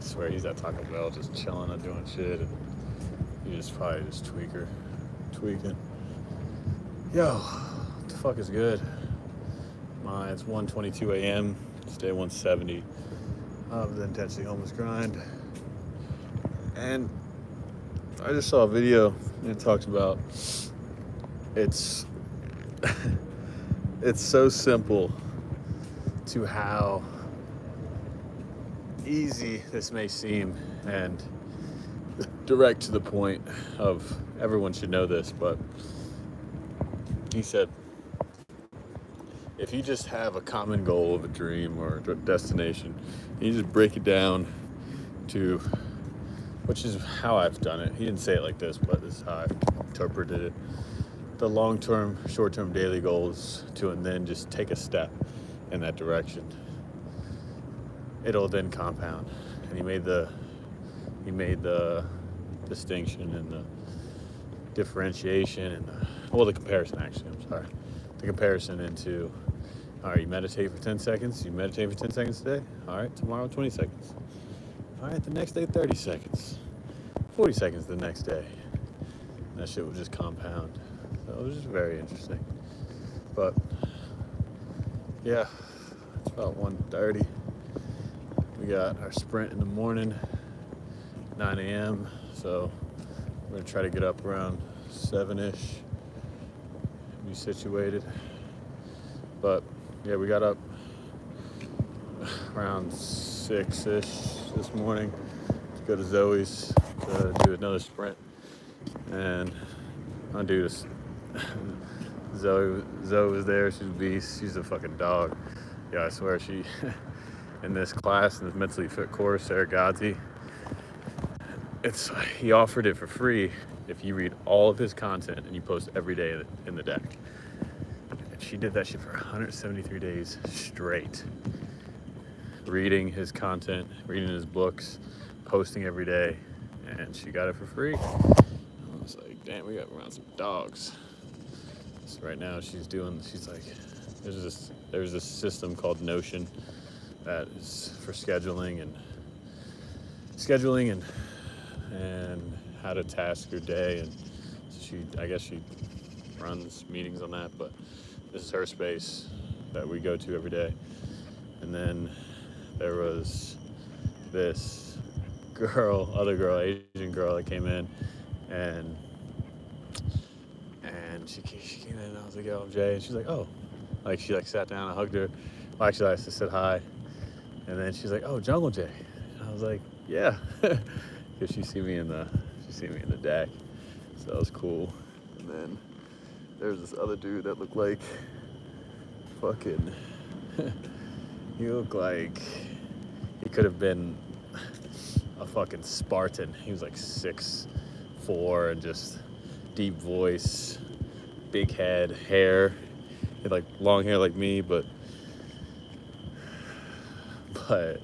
swear he's at Taco Bell just chilling and doing shit, and he just probably just tweaking. Yo, what the fuck is good? It's 1:22 a.m. It's day 170 of the Intensely Homeless Grind, and I just saw a video and it talks about it's it's so simple to how easy this may seem and direct to the point of everyone should know this, but he said if you just have a common goal of a dream or a destination, you just break it down to, which is how I've done it. He didn't say it like this, but this is how I've interpreted it. The long-term, short-term daily goals and then just take a step in that direction. It'll then compound. And he made the distinction and the differentiation and the comparison, actually, I'm sorry. The comparison into, all right, you meditate for 10 seconds. You meditate for 10 seconds today. All right, tomorrow 20 seconds. All right, the next day 30 seconds. 40 seconds the next day. And that shit will just compound. So it was just very interesting. But yeah, it's about 1:30. We got our sprint in the morning, 9 a.m. So we're gonna try to get up around 7-ish, be situated. But yeah, we got up around 6-ish this morning to go to Zoe's to do another sprint. And I'll do this. Zoe was there. She's a beast. She's a fucking dog. Yeah, I swear she in this class, in this mentally fit course, Sarah Godsey, he offered it for free if you read all of his content and you post every day in the deck. And she did that shit for 173 days straight. Reading his content, reading his books, posting every day, and she got it for free. I was like, damn, we got around some dogs. So right now she's like, there's this system called Notion that is for scheduling and how to task your day, and I guess she runs meetings on that, but this is her space that we go to every day. And then there was this Asian girl that came in, and she came in, and I was like, yo, I'm Jay, and she's like, oh, like she sat down, I hugged her. Well, actually, I said hi, and then she's like, oh, Jungle Jay, and I was like, yeah, because she see me in the deck, so that was cool. And then there's this other dude that looked like fucking, he looked like he could have been a fucking Spartan. He was like 6'4" and just deep voice, big head, hair. He had like long hair like me, but it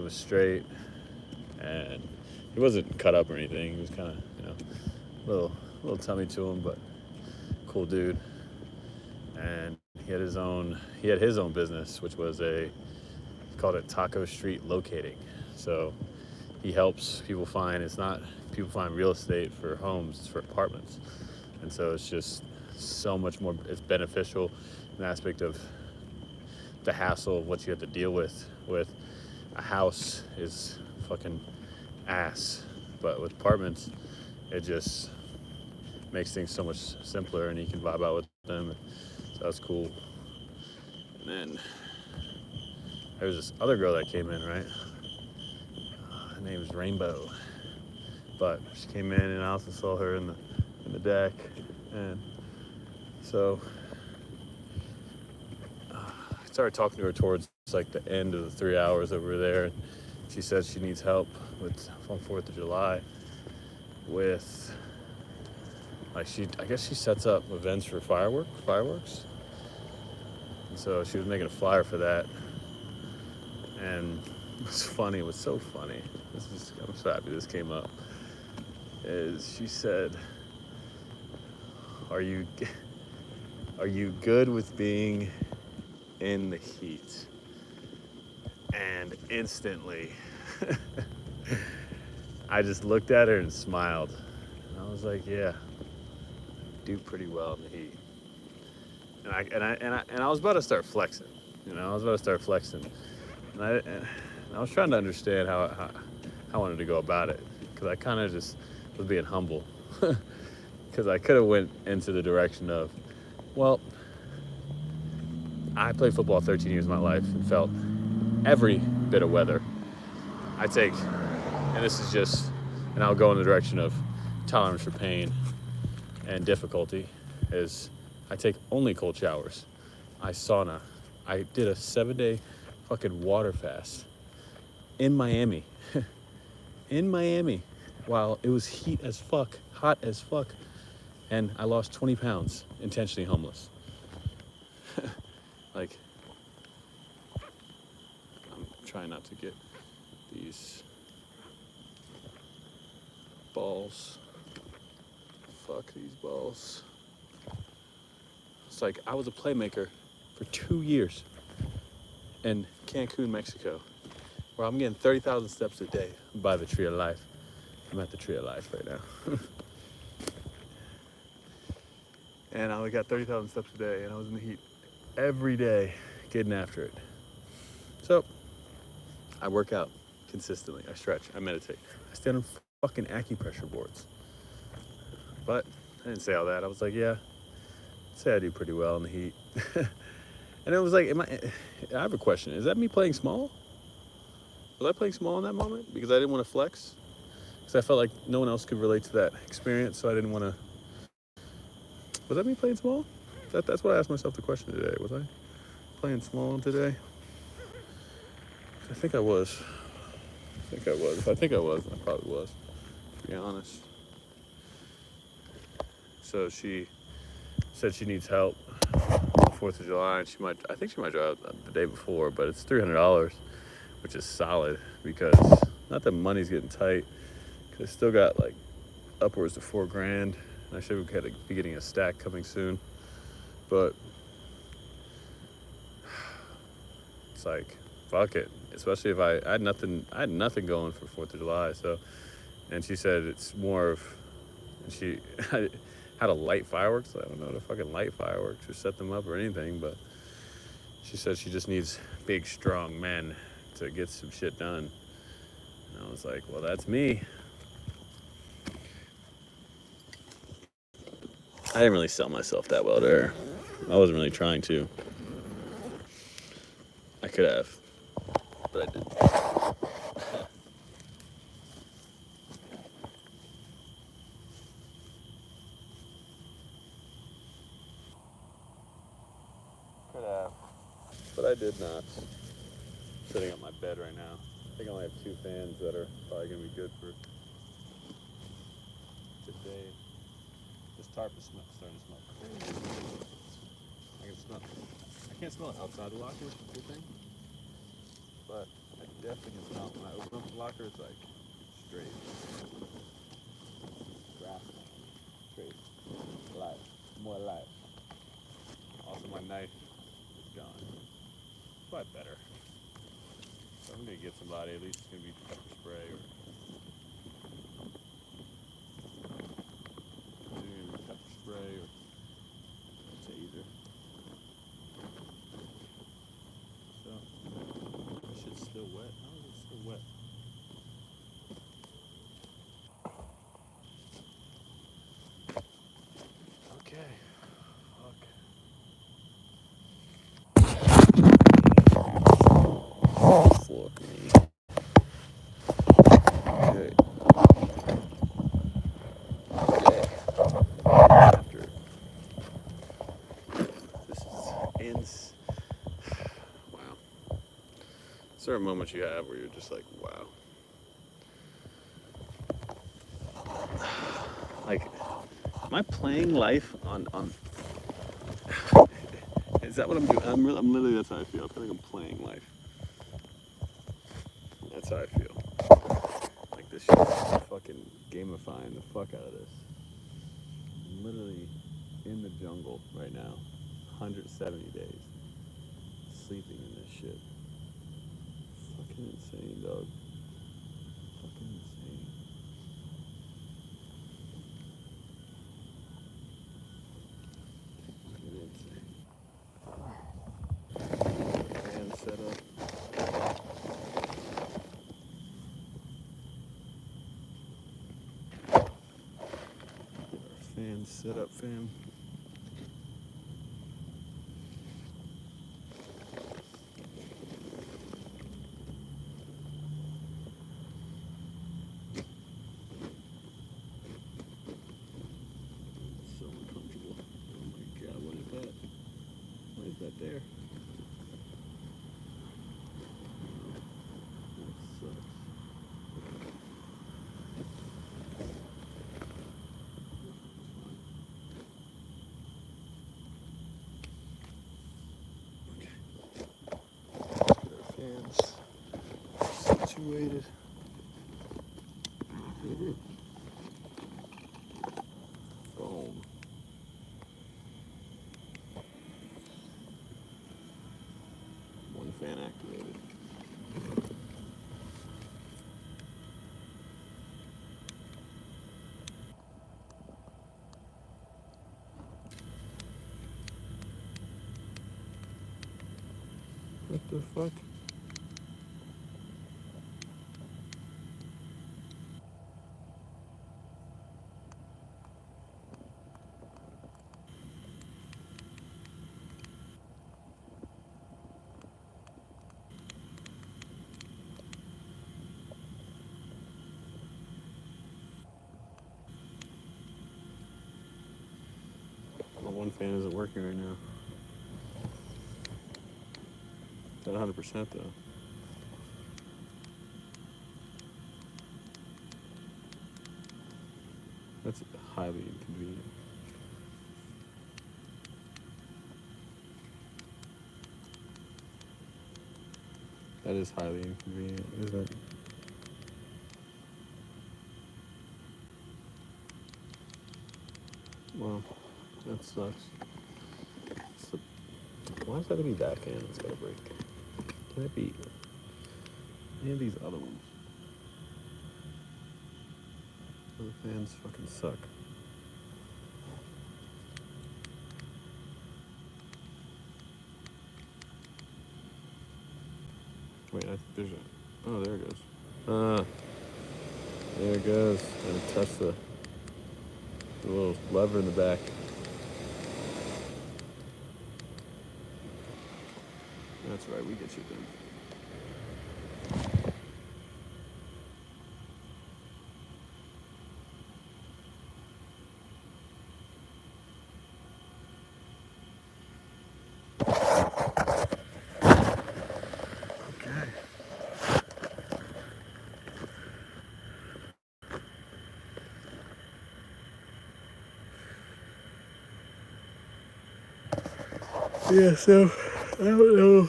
was straight, and he wasn't cut up or anything. He was kind of, little tummy to him, but cool dude. And he had his own business, which was he called it Taco Street Locating. So he helps people find real estate for homes, it's for apartments. And so it's just so much more, it's beneficial in the aspect of the hassle of what you have to deal with a house is fucking ass. But with apartments, it just makes things so much simpler, and you can vibe out with them. So that's cool. And then there was this other girl that came in, right? Her name is Rainbow. But she came in, and I also saw her in the deck. And so I started talking to her towards like the end of the 3 hours that we were there. And she said she needs help on 4th of July with, I guess she sets up events for fireworks. And so she was making a flyer for that. And it was so funny. I'm so happy this came up. Is she said, are you good with being in the heat? And instantly, I just looked at her and smiled. And I was like, yeah, do pretty well in the heat. And I was about to start flexing. I was about to start flexing. And I was trying to understand how I wanted to go about it. Because I kind of just was being humble. Because I could have went into the direction of, well, I played football 13 years of my life and felt every bit of weather. I take, and this is just, and I'll go in the direction of tolerance for pain and difficulty, is I take only cold showers. I sauna. I did a 7-day fucking water fast in Miami. In Miami. While it was heat as fuck, hot as fuck. And I lost 20 pounds intentionally homeless. Like, I'm trying not to get these balls. Fuck these balls. It's like I was a playmaker for 2 years in Cancun, Mexico, where I'm getting 30,000 steps a day by the Tree of Life. I'm at the Tree of Life right now. And I only got 30,000 steps a day, and I was in the heat every day getting after it. So I work out consistently. I stretch. I meditate. I stand on fucking acupressure boards. But I didn't say all that. I was like, yeah, I'd say I do pretty well in the heat. And it was like, I have a question. Is that me playing small? Was I playing small in that moment? Because I didn't want to flex? Because I felt like no one else could relate to that experience, so I didn't want to. Was that me playing small? That's what I asked myself the question today. Was I playing small today? I think I was. If I think I was, I probably was, to be honest. So she said she needs help on the 4th of July, and I think she might drive out the day before, but it's $300, which is solid because not that money's getting tight, because I still got like upwards to $4,000, and I should be getting a stack coming soon, but it's like, fuck it. Especially if I had nothing going for 4th of July, so, and she said it's more of, and she how to light fireworks. I don't know how to fucking light fireworks or set them up or anything, but she said she just needs big, strong men to get some shit done. And I was like, well, that's me. I didn't really sell myself that well to her. I wasn't really trying to. I could have, but I didn't. Could have, but I did not. Sitting on my bed right now. I think I only have 2 fans that are probably gonna be good for today. This tarp is starting to smell crazy. I can smell it. I can't smell it outside the locker, which is a good thing. But I definitely can smell it when I open up the locker. It's like straight grassland, straight life, more life. Also, my knife is gone. But better. So I'm gonna get somebody. At least it's gonna be pepper spray or pepper spray or taser. So this shit's still wet. How is it still wet? Okay. Fuck. Fuck me. Okay. After this ends. Wow. Is there a moment you have where you're just like, wow? Like, am I playing life on? Is that what I'm doing? I'm literally, that's how I feel. I feel like I'm playing life. That's how I feel. Like this shit is fucking gamifying the fuck out of this. I'm literally in the jungle right now, 170 days, sleeping in this shit, insane, dog. Fucking insane. Fan set up. Fan set up, fam. So uncomfortable. Oh my god, what is that? Why is that there? That sucks. Fans situated. Boom. One fan activated. What the fuck? Well, one fan isn't working right now. At 100% though. That's highly inconvenient. That is highly inconvenient, isn't it? Well, that sucks. So, why does that have to be that fan that's gotta break? Can it be any of these other ones? The fans fucking suck. Wait, there's a. Oh, there it goes. There it goes. Gotta touch the little lever in the back. That's right, we get you then. Okay. Yeah, so I don't know.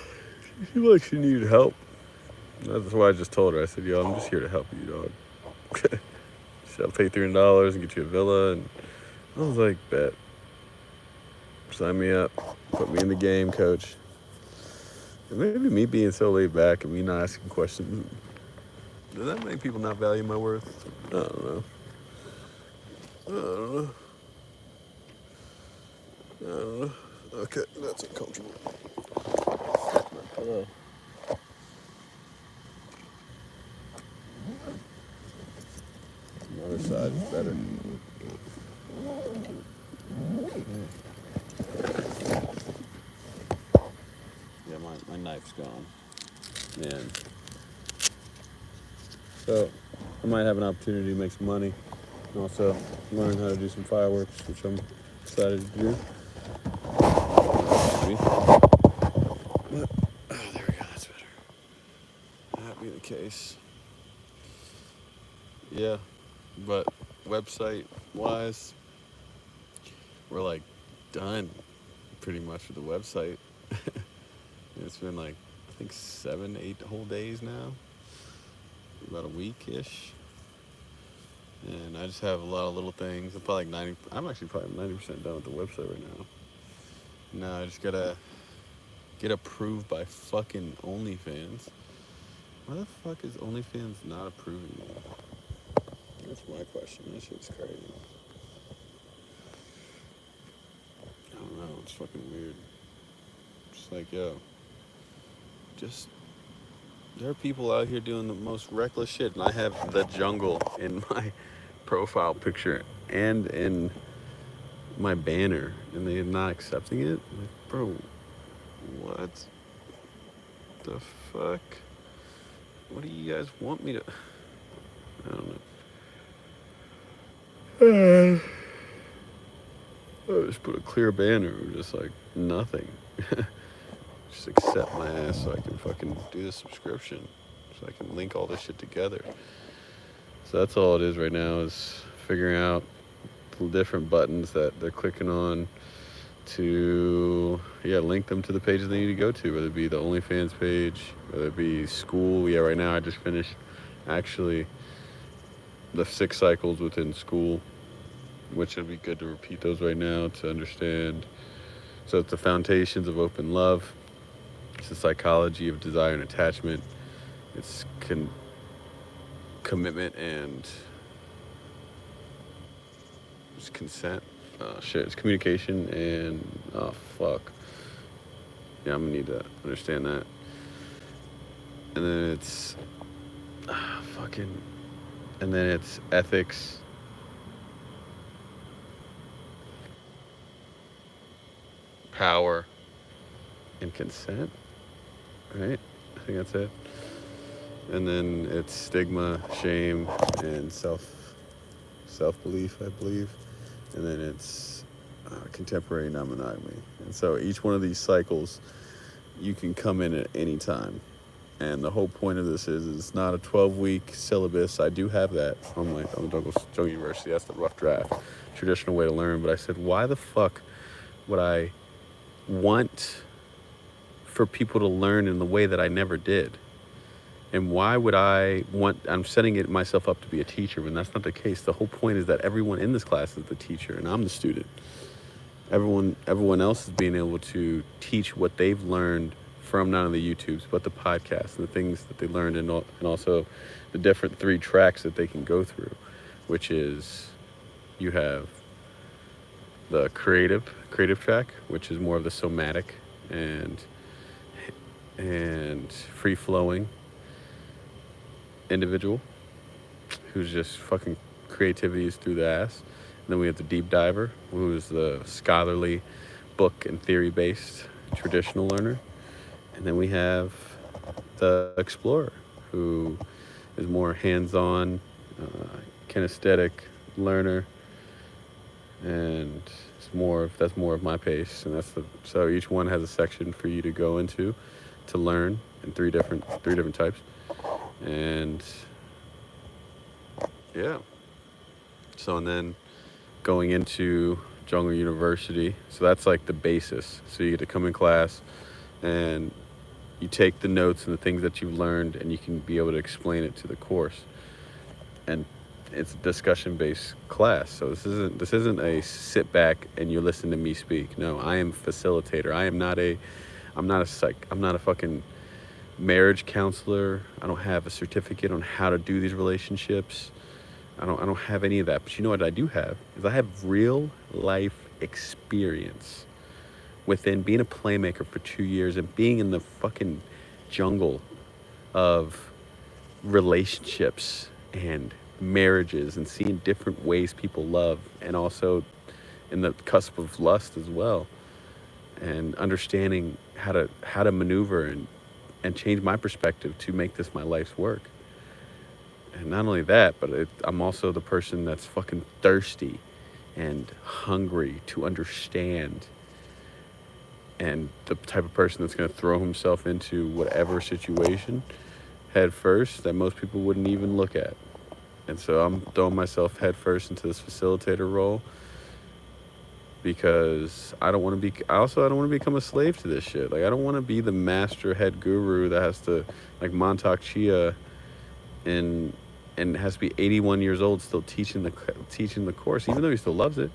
She seemed like she needed help. That's why I just told her. I said, "Yo, I'm just here to help you, dog. Should I pay $300 and get you a villa?" And I was like, "Bet. Sign me up. Put me in the game, coach." And maybe me being so laid back and me not asking questions, does that make people not value my worth? I don't know. I don't know. I don't know. Okay, that's uncomfortable. Hello. The other side is better. Yeah, my knife's gone. And so I might have an opportunity to make some money. And also learn how to do some fireworks, which I'm excited to do. But, oh, there we go, that's better. That be the case. Yeah, but website wise, we're like done pretty much with the website. It's been like, I think 7, 8 whole days now, about a week-ish. And I just have a lot of little things. I'm actually probably 90% done with the website right now. Now I just gotta get approved by fucking OnlyFans. Why the fuck is OnlyFans not approving me? That's my question. That shit's crazy. I don't know. It's fucking weird. Just like, yo, just there are people out here doing the most reckless shit, and I have the jungle in my profile picture and in my banner, and they're not accepting it. Like, bro, what the fuck? What do you guys want me to? I don't know. Just put a clear banner, or just like nothing. Just accept my ass so I can fucking do the subscription, so I can link all this shit together. So that's all it is right now, is figuring out the different buttons that they're clicking on to, yeah, link them to the pages they need to go to, whether it be the OnlyFans page, whether it be school. Yeah, right now I just finished actually the 6 cycles within school, which would be good to repeat those right now to understand. So it's the foundations of open love. It's the psychology of desire and attachment. It's commitment and it's consent. Shit, it's communication and oh fuck. Yeah, I'm gonna need to understand that. And then it's fucking. And then it's ethics. Power and consent, right? I think that's it. And then it's stigma, shame, and self belief, I believe. And then it's contemporary non-monogamy. And so each one of these cycles, you can come in at any time. And the whole point of this is it's not a 12-week syllabus. I do have that on the Jungle University. That's the rough draft, traditional way to learn. But I said, why the fuck would I want for people to learn in the way that I never did? And why would I want, I'm setting it myself up to be a teacher when that's not the case. The whole point is that everyone in this class is the teacher and I'm the student. Everyone else is being able to teach what they've learned from not only the YouTubes, but the podcasts and the things that they learned, and also the different 3 tracks that they can go through, which is you have the creative track, which is more of the somatic and free flowing individual who's just fucking creativity is through the ass. And then we have the deep diver, who is the scholarly, book and theory based traditional learner. And then we have the explorer, who is more hands-on, kinesthetic learner, and that's more of my pace. And so each one has a section for you to go into, to learn in three different types. And yeah. So and then going into Jungle University, so that's like the basis. So you get to come in class and you take the notes and the things that you've learned and you can be able to explain it to the course. And it's a discussion based class. So this isn't a sit back and you listen to me speak. No, I am facilitator. I'm not a fucking marriage counselor. I don't have a certificate on how to do these relationships. I don't have any of that. But you know what I do have is I have real life experience within being a playmaker for 2 years and being in the fucking jungle of relationships and marriages and seeing different ways people love, and also in the cusp of lust as well, and understanding how to maneuver and change my perspective to make this my life's work. And not only that, but I'm also the person that's fucking thirsty and hungry to understand, and the type of person that's going to throw himself into whatever situation head first that most people wouldn't even look at. And so I'm throwing myself head first into this facilitator role because I don't want to become a slave to this shit. Like, I don't want to be the master head guru that has to, like Montauk Chia, and has to be 81 years old still teaching the course, even though he still loves it.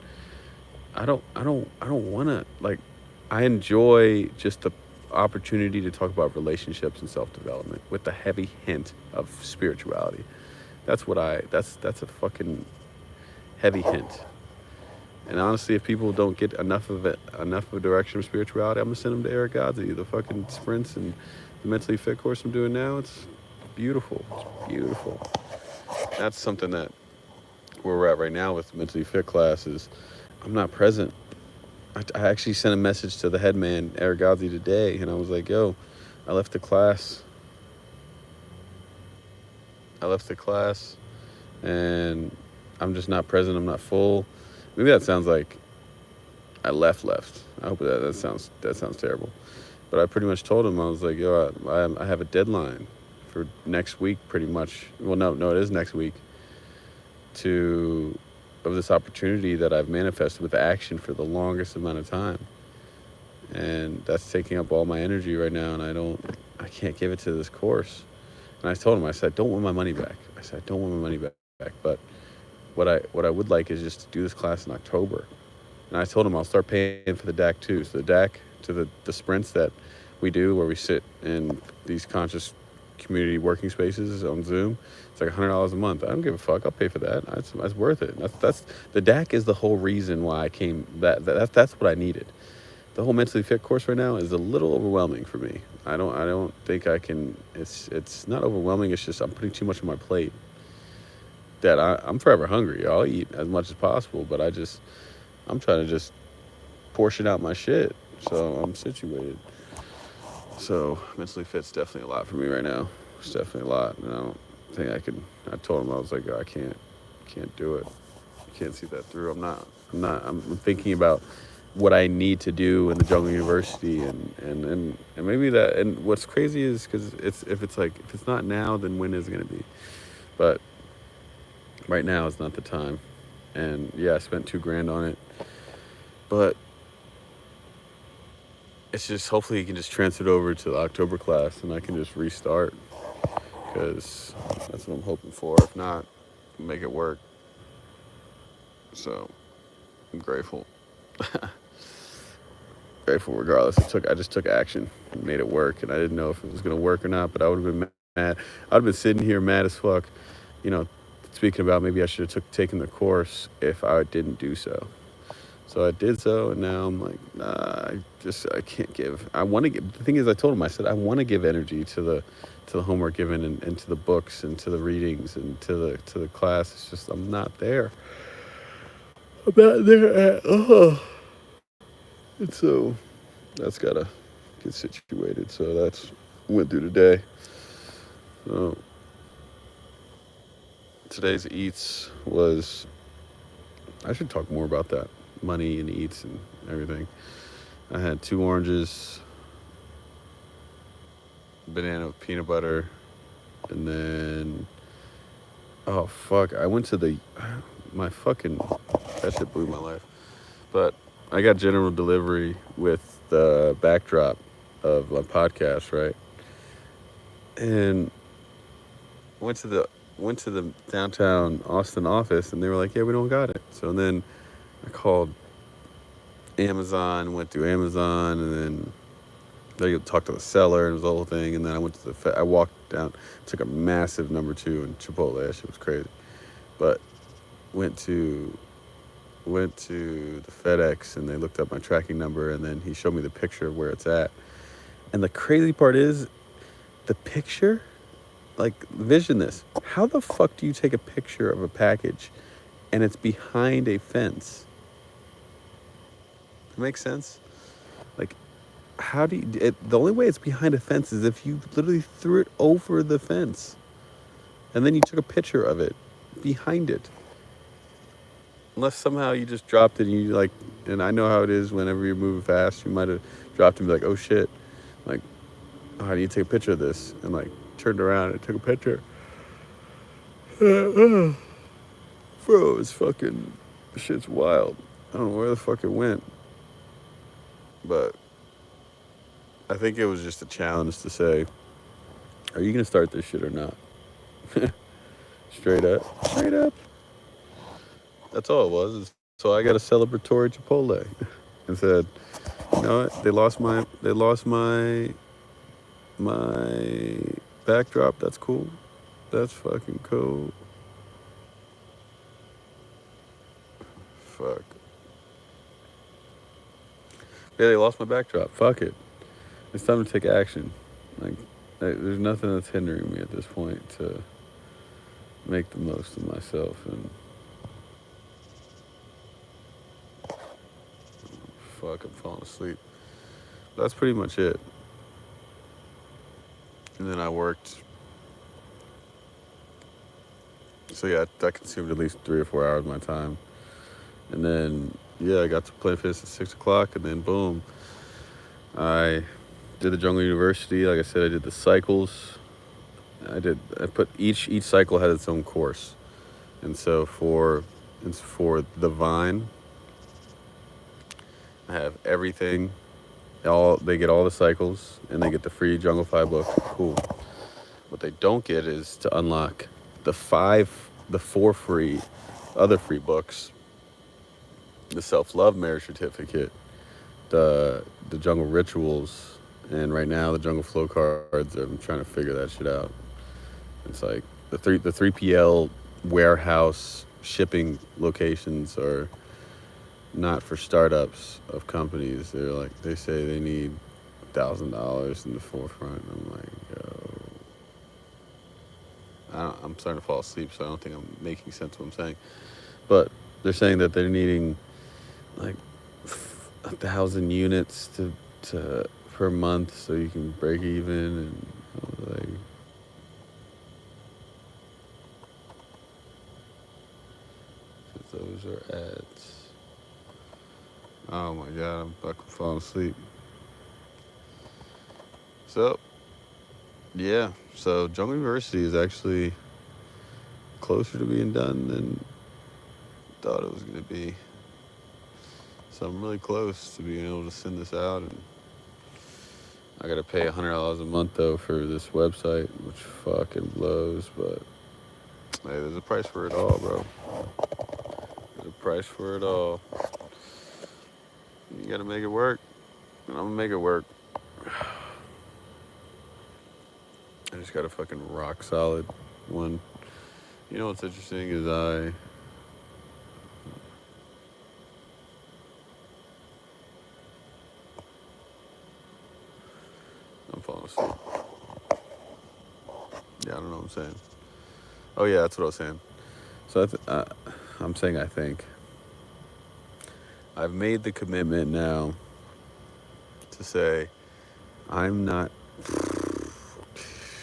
I don't want to, like, I enjoy just opportunity to talk about relationships and self-development with a heavy hint of spirituality. That's a fucking heavy hint. And honestly, if people don't get enough of a direction of spirituality, I'm gonna send them to Eric Godzi, the fucking sprints and the mentally fit course I'm doing now. It's beautiful. It's beautiful. That's something that where we're at right now with the mentally fit classes. I'm not present. I actually sent a message to the head man, Eric Godzi, today, and I was like, yo, I left the class. And I'm just not present. I'm not full. Maybe that sounds like I left. I hope that sounds terrible. But I pretty much told him, I was like, yo, I have a deadline for next week, pretty much. Well, no, it is next week. Of this opportunity that I've manifested with action for the longest amount of time, and that's taking up all my energy right now, and I can't give it to this course. And I told him, I said, I don't want my money back. But what I would like is just to do this class in October. And I told him I'll start paying for the DAC too. So the DAC to the sprints that we do, where we sit in these conscious community working spaces on Zoom, it's like $100 a month. I don't give a fuck. I'll pay for that. That's worth it. That's the DAC is the whole reason why I came. That's what I needed. The whole mentally fit course right now is a little overwhelming for me. I don't think I can. It's not overwhelming. It's just I'm putting too much on my plate. That I'm forever hungry. I'll eat as much as possible, but I'm trying to just portion out my shit. So I'm situated. So mentally fit's definitely a lot for me right now. It's definitely a lot, and I don't think I could. I told him, I was like, I can't do it. I can't see that through. I'm thinking about what I need to do in the Jungle University, and maybe that. And what's crazy is because if it's not now, then when is it gonna be? But right now is not the time. And yeah, I spent $2,000 on it, but it's just hopefully you can just transfer it over to the October class and I can just restart, because that's what I'm hoping for. If not, make it work. So I'm grateful. Grateful regardless. I just took action and made it work, and I didn't know if it was gonna work or not, but I would have been mad. I'd have been sitting here mad as fuck, speaking about maybe I should have taken the course if I didn't do so. So I did so, and now I'm like, nah, I can't give. I want to give. The thing is, I told him, I said, I want to give energy to the homework given, and to the books, and to the readings, and to the class. It's just I'm not there. I'm not there at all. And so that's gotta get situated. So that's went through today. So today's eats was. I should talk more about that. Money and eats and everything. I had 2 oranges, banana with peanut butter, and then oh fuck, I went to that shit blew my life. But I got general delivery with the backdrop of my podcast, right? And went to the downtown Austin office, and they were like, yeah, we don't got it. So then I called Amazon, went through Amazon, and then they talked to the seller, and it was the whole thing. And then I went to I walked down, took a massive number 2 in Chipotle. That shit was crazy. But went to the FedEx, and they looked up my tracking number, and then he showed me the picture of where it's at. And the crazy part is, the picture, like, vision this. How the fuck do you take a picture of a package and it's behind a fence? It makes sense? Like, how do you... the only way it's behind a fence is if you literally threw it over the fence. And then you took a picture of it behind it. Unless somehow you just dropped it and you, like... And I know how it is whenever you're moving fast. You might have dropped it and be like, oh, shit. Like, oh, I need to take a picture of this. And, like, turned around and took a picture. Bro, it's fucking... Shit's wild. I don't know where the fuck it went. But I think it was just a challenge to say, are you going to start this shit or not? Straight up. That's all it was. So I got a celebratory Chipotle and said, You know what? They lost my backdrop. That's cool. That's fucking cool. Fuck. Yeah, they lost my backdrop. Fuck it. It's time to take action. Like, there's nothing that's hindering me at this point to make the most of myself. And fuck, I'm falling asleep. That's pretty much it. And then I worked. So yeah, that consumed at least 3 or 4 hours of my time. And then yeah, I got to Planet Fitness at 6 o'clock, and then boom, I did the Jungle University. Like I said, I did the cycles. I put each cycle had its own course, and so for the Vine, I have everything. They get all the cycles, and they get the free Jungle 5 book. Cool. What they don't get is to unlock the 4 free other free books, the Self-Love Marriage Certificate, the Jungle Rituals, and right now the Jungle Flow cards. I'm trying to figure that shit out. It's like the 3PL warehouse shipping locations are not for startups of companies. They say they need $1,000 in the forefront. I'm like, yo, I'm starting to fall asleep, so I don't think I'm making sense of what I'm saying. But they're saying that they're needing like 1,000 units to per month, so you can break even. And I was like, those are ads. Oh my god, I'm fucking falling asleep. So yeah, so Jungle University is actually closer to being done than I thought it was gonna be. So I'm really close to being able to send this out, and I gotta pay $100 a month though for this website, which fucking blows. But hey, there's a price for it all, bro. There's a price for it all. You gotta make it work, and I'm gonna make it work. I just got a fucking rock solid one. You know what's interesting is I'm falling asleep. Yeah, I don't know what I'm saying. Oh yeah, that's what I was saying. So I'm saying I think I've made the commitment now to say I'm not.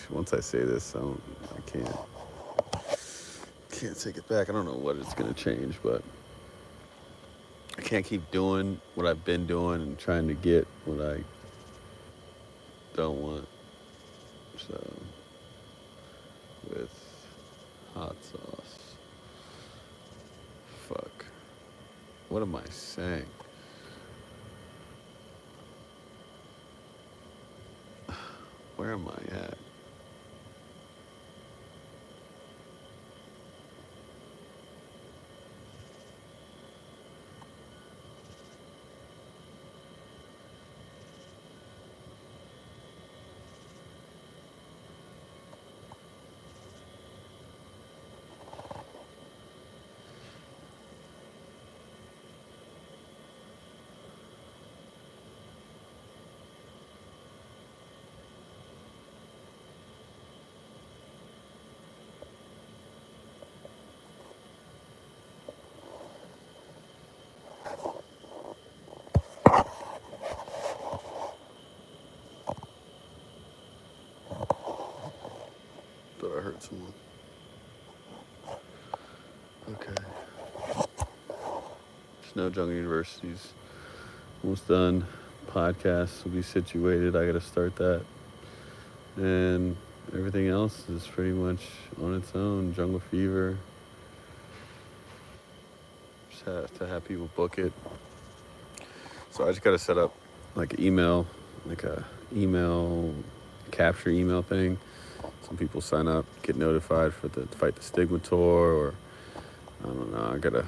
Once I say this, I can't take it back. I don't know what it's gonna change, but I can't keep doing what I've been doing and trying to get what I don't want. So with hot sauce. Fuck. What am I saying? Where am I at? Thought I heard someone. Okay. Snow Jungle University's almost done. Podcasts will be situated. I got to start that. And everything else is pretty much on its own. Jungle Fever. Just have to have people book it. So I just got to set up like an email, like a email capture email thing. Some people sign up, get notified for the Fight the Stigma tour, or I don't know.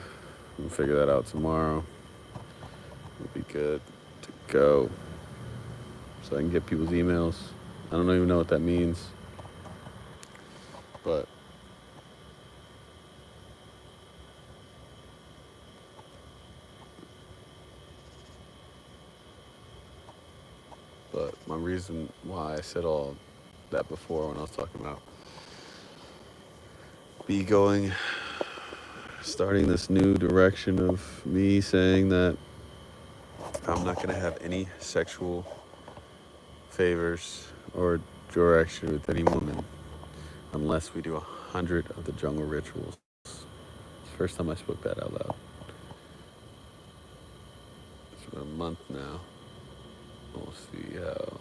I'll figure that out tomorrow. It'll be good. to go so I can get people's emails. I don't even know what that means, but my reason why I said all that before when I was talking about starting this new direction of me saying that I'm not gonna have any sexual favors or direction with any woman unless we do 100 of the jungle rituals. It's the first time I spoke that out loud. It's been a month now. We'll see how.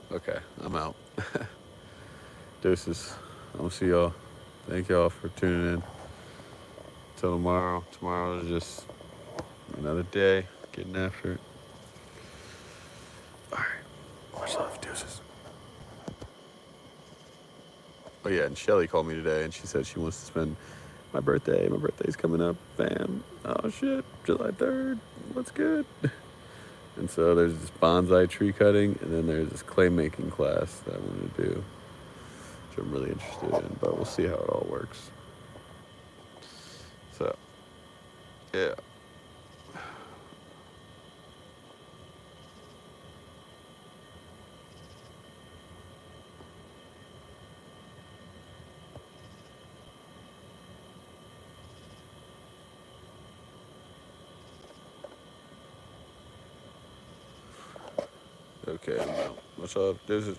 Okay, I'm out. Deuces. I'll see y'all. Thank y'all for tuning in. Till tomorrow. Tomorrow is just another day, getting after it. Alright. Much love. Deuces. Oh yeah, and Shelly called me today and she said she wants to spend my birthday. My birthday's coming up. Bam. Oh shit. July 3rd. What's good? And so there's this bonsai tree cutting, and then there's this clay making class that I want to do, which I'm really interested in, but we'll see how it all works. So, yeah. Okay, I'm out. Much love. Deuces.